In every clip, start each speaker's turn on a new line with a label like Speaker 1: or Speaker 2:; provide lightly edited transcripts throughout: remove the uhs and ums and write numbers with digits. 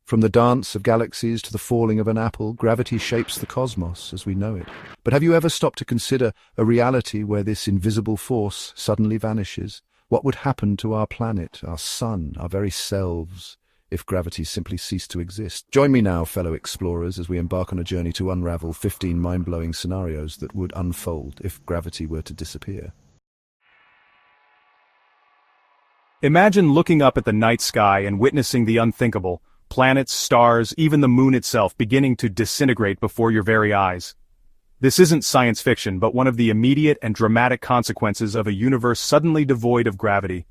Speaker 1: From the dance of galaxies to the falling of an apple, gravity shapes the cosmos as we know it. But have you ever stopped to consider a reality where this invisible force suddenly vanishes? What would happen to our planet, our sun, our very selves, if gravity simply ceased to exist? Join me now, fellow explorers, as we embark on a journey to unravel 15 mind-blowing scenarios that would unfold if gravity were to disappear.
Speaker 2: Imagine looking up at the night sky and witnessing the unthinkable. Planets, stars, even the moon itself beginning to disintegrate before your very eyes. This isn't science fiction, but one of the immediate and dramatic consequences of a universe suddenly devoid of gravity.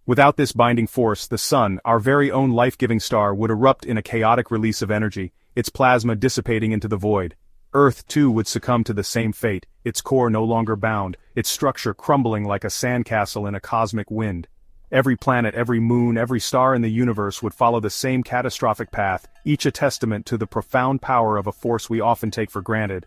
Speaker 2: Without this binding force, the sun, our very own life-giving star, would erupt in a chaotic release of energy, its plasma dissipating into the void. Earth, too, would succumb to the same fate, its core no longer bound, its structure crumbling like a sandcastle in a cosmic wind. Every planet, every moon, every star in the universe would follow the same catastrophic path, each a testament to the profound power of a force we often take for granted.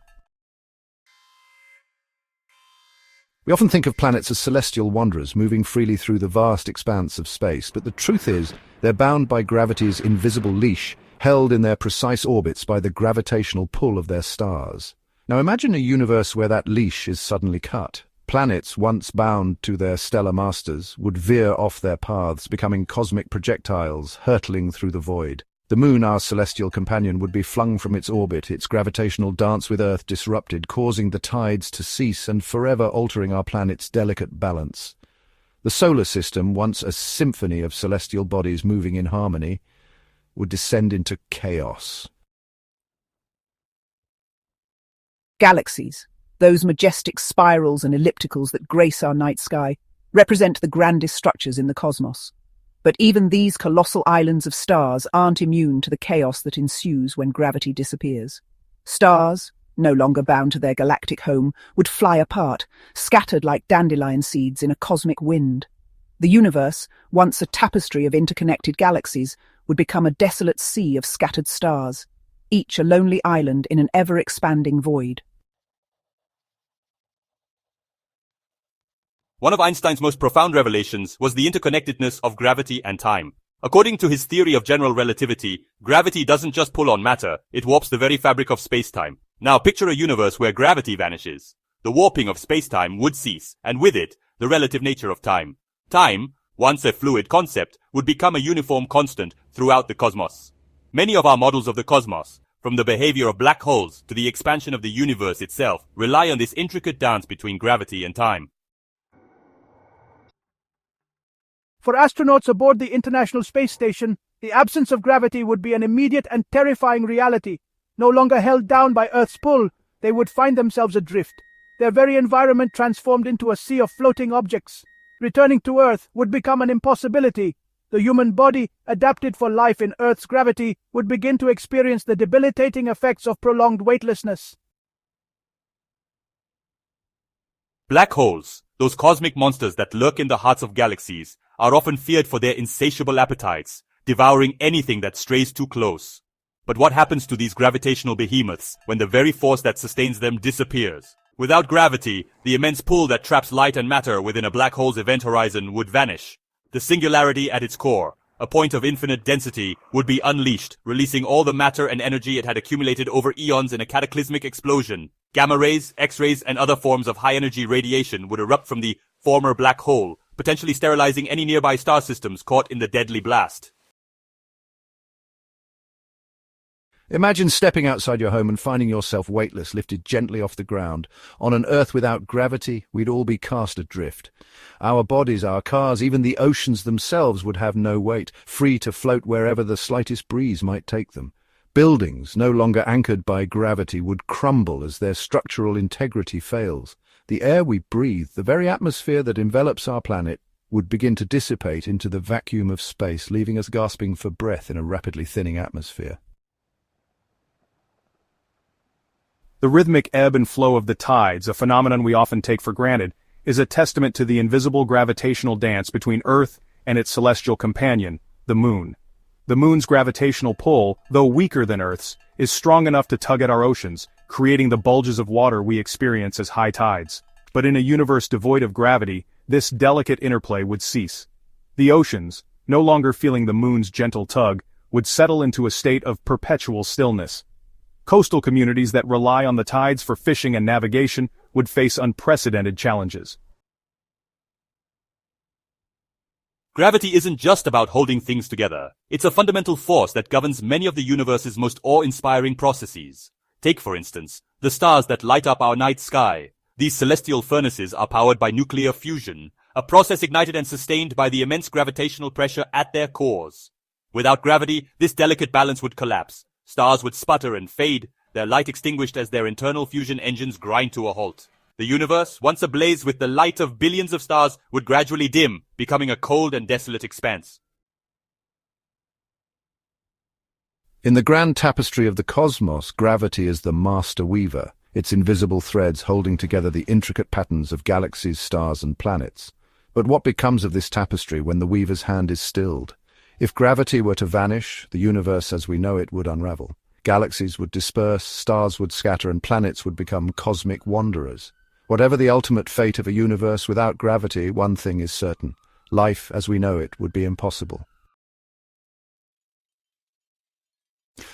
Speaker 1: We often think of planets as celestial wanderers moving freely through the vast expanse of space, but the truth is they're bound by gravity's invisible leash, held in their precise orbits by the gravitational pull of their stars. Now imagine a universe where that leash is suddenly cut. Planets, once bound to their stellar masters, would veer off their paths, becoming cosmic projectiles hurtling through the void. The moon, our celestial companion, would be flung from its orbit, its gravitational dance with Earth disrupted, causing the tides to cease and forever altering our planet's delicate balance. The solar system, once a symphony of celestial bodies moving in harmony, would descend into chaos.
Speaker 3: Galaxies, those majestic spirals and ellipticals that grace our night sky, represent the grandest structures in the cosmos. But even these colossal islands of stars aren't immune to the chaos that ensues when gravity disappears. Stars, no longer bound to their galactic home, would fly apart, scattered like dandelion seeds in a cosmic wind. The universe, once a tapestry of interconnected galaxies, would become a desolate sea of scattered stars, each a lonely island in an ever-expanding void.
Speaker 4: One of Einstein's most profound revelations was the interconnectedness of gravity and time. According to his theory of general relativity, gravity doesn't just pull on matter, it warps the very fabric of space-time. Now picture a universe where gravity vanishes. The warping of space-time would cease, and with it, the relative nature of time. Time, once a fluid concept, would become a uniform constant throughout the cosmos. Many of our models of the cosmos, from the behavior of black holes to the expansion of the universe itself, rely on this intricate dance between gravity and time.
Speaker 5: For astronauts aboard the International Space Station, the absence of gravity would be an immediate and terrifying reality. No longer held down by Earth's pull, they would find themselves adrift, their very environment transformed into a sea of floating objects. Returning to Earth would become an impossibility. The human body, adapted for life in Earth's gravity, would begin to experience the debilitating effects of prolonged weightlessness.
Speaker 4: Black holes, those cosmic monsters that lurk in the hearts of galaxies, are often feared for their insatiable appetites, devouring anything that strays too close. But what happens to these gravitational behemoths when the very force that sustains them disappears? Without gravity, the immense pull that traps light and matter within a black hole's event horizon would vanish. The singularity at its core, a point of infinite density, would be unleashed, releasing all the matter and energy it had accumulated over eons in a cataclysmic explosion. Gamma rays, X-rays, and other forms of high-energy radiation would erupt from the former black hole, potentially sterilizing any nearby star systems caught in the deadly blast.
Speaker 1: Imagine stepping outside your home and finding yourself weightless, lifted gently off the ground. On an Earth without gravity, we'd all be cast adrift. Our bodies, our cars, even the oceans themselves would have no weight, free to float wherever the slightest breeze might take them. Buildings, no longer anchored by gravity, would crumble as their structural integrity fails. The air we breathe, the very atmosphere that envelops our planet, would begin to dissipate into the vacuum of space, leaving us gasping for breath in a rapidly thinning atmosphere.
Speaker 2: The rhythmic ebb and flow of the tides, a phenomenon we often take for granted, is a testament to the invisible gravitational dance between Earth and its celestial companion, the Moon. The Moon's gravitational pull, though weaker than Earth's, is strong enough to tug at our oceans, creating the bulges of water we experience as high tides. But in a universe devoid of gravity, this delicate interplay would cease. The oceans, no longer feeling the Moon's gentle tug, would settle into a state of perpetual stillness. Coastal communities that rely on the tides for fishing and navigation would face unprecedented challenges.
Speaker 4: Gravity isn't just about holding things together. It's a fundamental force that governs many of the universe's most awe-inspiring processes. Take, for instance, the stars that light up our night sky. These celestial furnaces are powered by nuclear fusion, a process ignited and sustained by the immense gravitational pressure at their cores. Without gravity, this delicate balance would collapse. Stars would sputter and fade, their light extinguished as their internal fusion engines grind to a halt. The universe, once ablaze with the light of billions of stars, would gradually dim, becoming a cold and desolate expanse.
Speaker 1: In the grand tapestry of the cosmos, gravity is the master weaver, its invisible threads holding together the intricate patterns of galaxies, stars, and planets. But what becomes of this tapestry when the weaver's hand is stilled? If gravity were to vanish, the universe as we know it would unravel. Galaxies would disperse, stars would scatter, and planets would become cosmic wanderers. Whatever the ultimate fate of a universe without gravity, one thing is certain. Life as we know it would be impossible.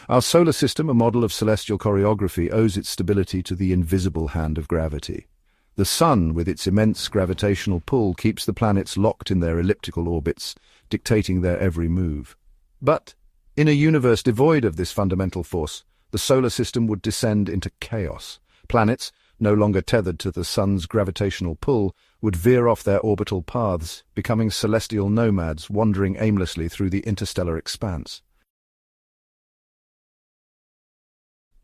Speaker 1: Our solar system, a model of celestial choreography, owes its stability to the invisible hand of gravity. The Sun, with its immense gravitational pull, keeps the planets locked in their elliptical orbits, dictating their every move. But, in a universe devoid of this fundamental force, the solar system would descend into chaos. Planets, no longer tethered to the Sun's gravitational pull, would veer off their orbital paths, becoming celestial nomads wandering aimlessly through the interstellar expanse.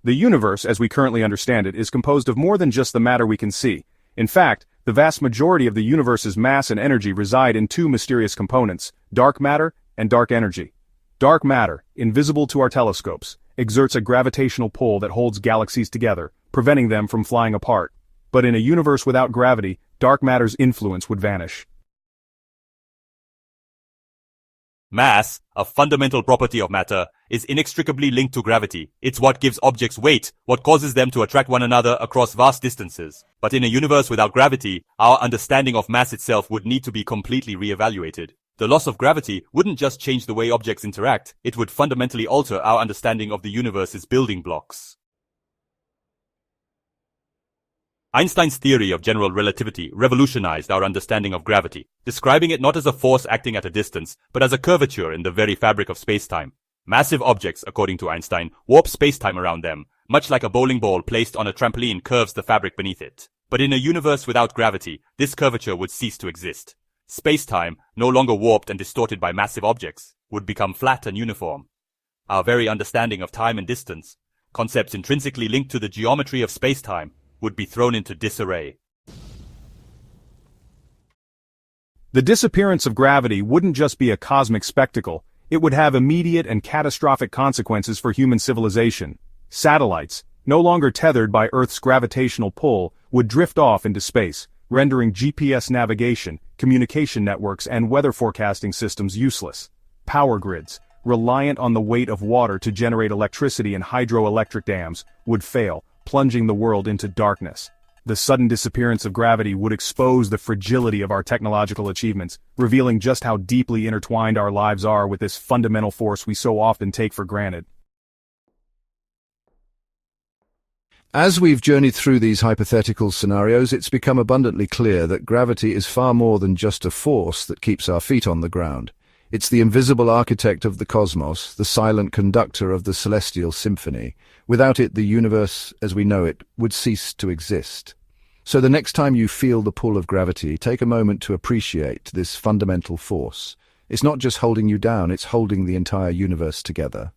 Speaker 2: The universe, as we currently understand it, is composed of more than just the matter we can see. In fact, the vast majority of the universe's mass and energy reside in two mysterious components, dark matter and dark energy. Dark matter, invisible to our telescopes, exerts a gravitational pull that holds galaxies together, preventing them from flying apart. But in a universe without gravity, dark matter's influence would vanish.
Speaker 4: Mass, a fundamental property of matter, is inextricably linked to gravity. It's what gives objects weight, what causes them to attract one another across vast distances. But in a universe without gravity, our understanding of mass itself would need to be completely re-evaluated. The loss of gravity wouldn't just change the way objects interact, it would fundamentally alter our understanding of the universe's building blocks. Einstein's theory of general relativity revolutionized our understanding of gravity, describing it not as a force acting at a distance, but as a curvature in the very fabric of spacetime. Massive objects, according to Einstein, warp spacetime around them, much like a bowling ball placed on a trampoline curves the fabric beneath it. But in a universe without gravity, this curvature would cease to exist. Spacetime, no longer warped and distorted by massive objects, would become flat and uniform. Our very understanding of time and distance, concepts intrinsically linked to the geometry of spacetime, would be thrown into disarray.
Speaker 2: The disappearance of gravity wouldn't just be a cosmic spectacle, it would have immediate and catastrophic consequences for human civilization. Satellites, no longer tethered by Earth's gravitational pull, would drift off into space, rendering GPS navigation, communication networks, and weather forecasting systems useless. Power grids, reliant on the weight of water to generate electricity in hydroelectric dams, would fail, plunging the world into darkness. The sudden disappearance of gravity would expose the fragility of our technological achievements, revealing just how deeply intertwined our lives are with this fundamental force we so often take for granted.
Speaker 1: As we've journeyed through these hypothetical scenarios, it's become abundantly clear that gravity is far more than just a force that keeps our feet on the ground. It's the invisible architect of the cosmos, the silent conductor of the celestial symphony. Without it, the universe, as we know it, would cease to exist. So the next time you feel the pull of gravity, take a moment to appreciate this fundamental force. It's not just holding you down, it's holding the entire universe together.